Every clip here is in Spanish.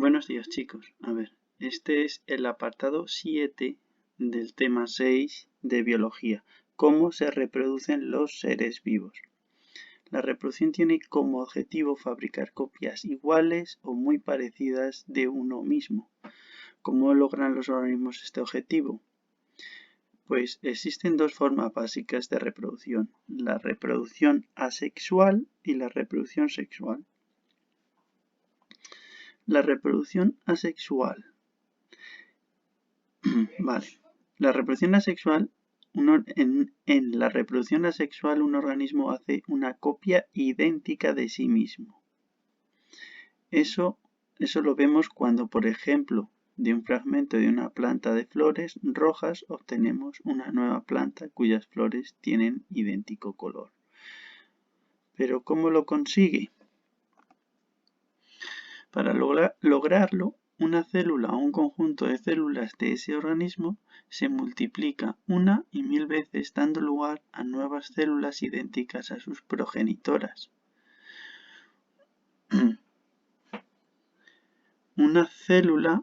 Buenos días, chicos. A ver, este es el apartado 7 del tema 6 de biología. ¿Cómo se reproducen los seres vivos? La reproducción tiene como objetivo fabricar copias iguales o muy parecidas de uno mismo. ¿Cómo logran los organismos este objetivo? Pues existen dos formas básicas de reproducción: la reproducción asexual y la reproducción sexual. La reproducción asexual. Vale. La reproducción asexual, en la reproducción asexual un organismo hace una copia idéntica de sí mismo. Eso lo vemos cuando, por ejemplo, de un fragmento de una planta de flores rojas obtenemos una nueva planta cuyas flores tienen idéntico color. ¿Pero cómo lo consigue? Para lograrlo, una célula o un conjunto de células de ese organismo se multiplica una y mil veces, dando lugar a nuevas células idénticas a sus progenitoras. Una célula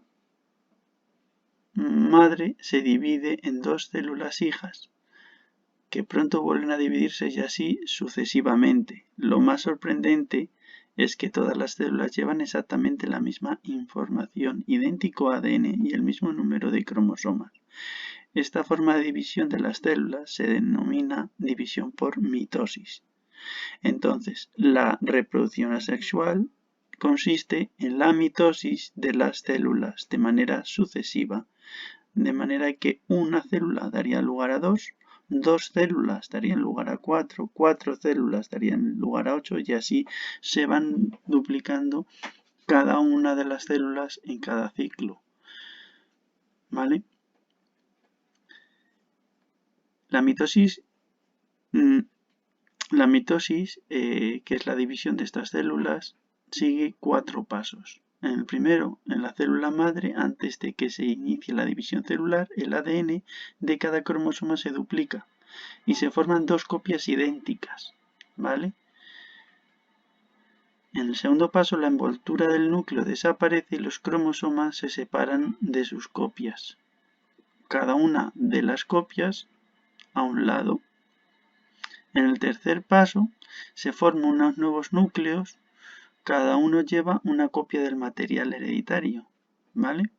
madre se divide en dos células hijas, que pronto vuelven a dividirse y así sucesivamente. Lo más sorprendente es que todas las células llevan exactamente la misma información, idéntico ADN y el mismo número de cromosomas. Esta forma de división de las células se denomina división por mitosis. Entonces, la reproducción asexual consiste en la mitosis de las células de manera sucesiva, de manera que una célula daría lugar a dos células darían lugar a cuatro células darían lugar a 8 y así se van duplicando cada una de las células en cada ciclo. ¿Vale? La mitosis, que es la división de estas células, sigue 4 pasos. En el primero, en la célula madre, antes de que se inicie la división celular, el ADN de cada cromosoma se duplica y se forman dos copias idénticas, ¿vale? En el segundo paso, la envoltura del núcleo desaparece y los cromosomas se separan de sus copias. Cada una de las copias a un lado. En el tercer paso, se forman unos nuevos núcleos. Cada uno lleva una copia del material hereditario, ¿vale?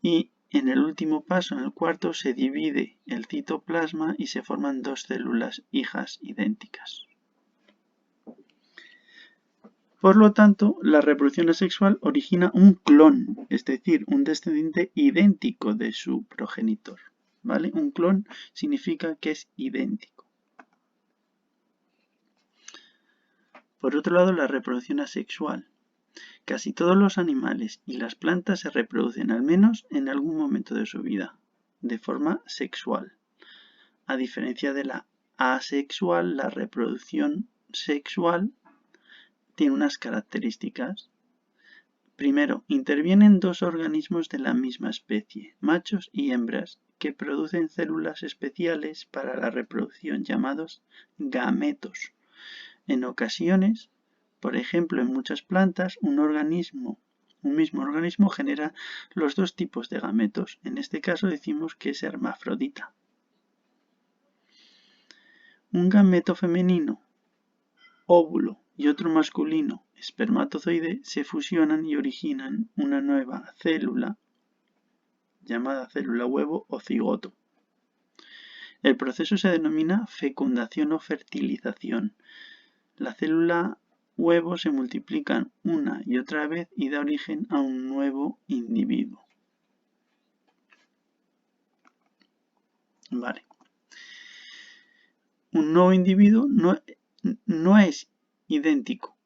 Y en el último paso, en el cuarto, se divide el citoplasma y se forman dos células hijas idénticas. Por lo tanto, la reproducción asexual origina un clon, es decir, un descendiente idéntico de su progenitor, ¿vale? Un clon significa que es idéntico. Por otro lado, la reproducción asexual. Casi todos los animales y las plantas se reproducen al menos en algún momento de su vida, de forma sexual. A diferencia de la asexual, la reproducción sexual tiene unas características. Primero, intervienen dos organismos de la misma especie, machos y hembras, que producen células especiales para la reproducción llamados gametos. En ocasiones, por ejemplo en muchas plantas, un mismo organismo genera los dos tipos de gametos. En este caso decimos que es hermafrodita. Un gameto femenino, óvulo, y otro masculino, espermatozoide, se fusionan y originan una nueva célula llamada célula huevo o cigoto. El proceso se denomina fecundación o fertilización. La célula huevo se multiplica una y otra vez y da origen a un nuevo individuo. Vale. Un nuevo individuo no es idéntico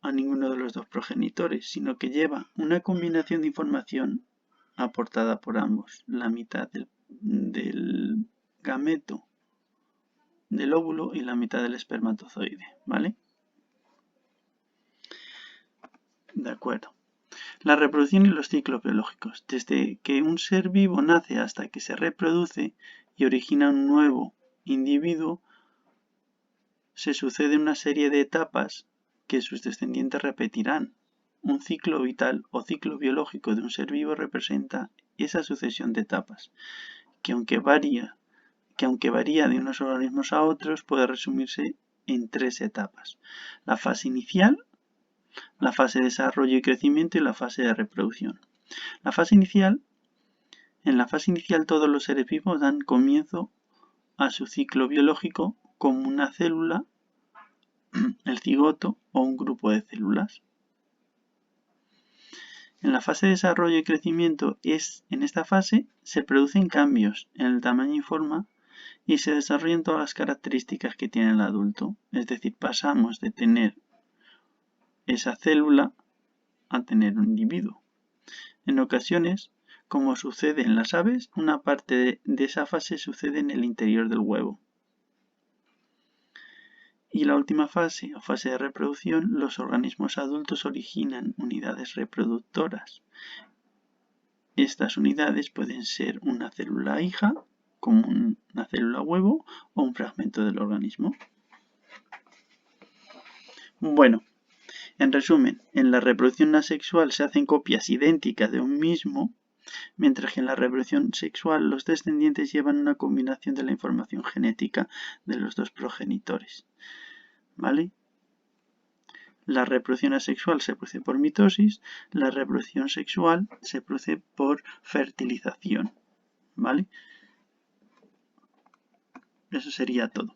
a ninguno de los dos progenitores, sino que lleva una combinación de información aportada por ambos. La mitad del gameto del óvulo y la mitad del espermatozoide, ¿vale? De acuerdo. La reproducción y los ciclos biológicos. Desde que un ser vivo nace hasta que se reproduce y origina un nuevo individuo, se sucede una serie de etapas que sus descendientes repetirán. un ciclo vital o ciclo biológico de un ser vivo representa esa sucesión de etapas, que aunque varía de unos organismos a otros, puede resumirse en 3 etapas: la fase inicial, la fase de desarrollo y crecimiento y la fase de reproducción. En la fase inicial todos los seres vivos dan comienzo a su ciclo biológico como una célula, el cigoto o un grupo de células. En la fase de desarrollo y crecimiento en esta fase se producen cambios en el tamaño y forma y se desarrollan todas las características que tiene el adulto. Es decir, pasamos de tener esa célula a tener un individuo. En ocasiones, como sucede en las aves, una parte de esa fase sucede en el interior del huevo. Y la última fase, o fase de reproducción, los organismos adultos originan unidades reproductoras. Estas unidades pueden ser una célula hija, como una célula huevo, o un fragmento del organismo. Bueno, en resumen, en la reproducción asexual se hacen copias idénticas de un mismo, mientras que en la reproducción sexual los descendientes llevan una combinación de la información genética de los dos progenitores. ¿Vale? La reproducción asexual se produce por mitosis, la reproducción sexual se produce por fertilización. ¿Vale? Eso sería todo.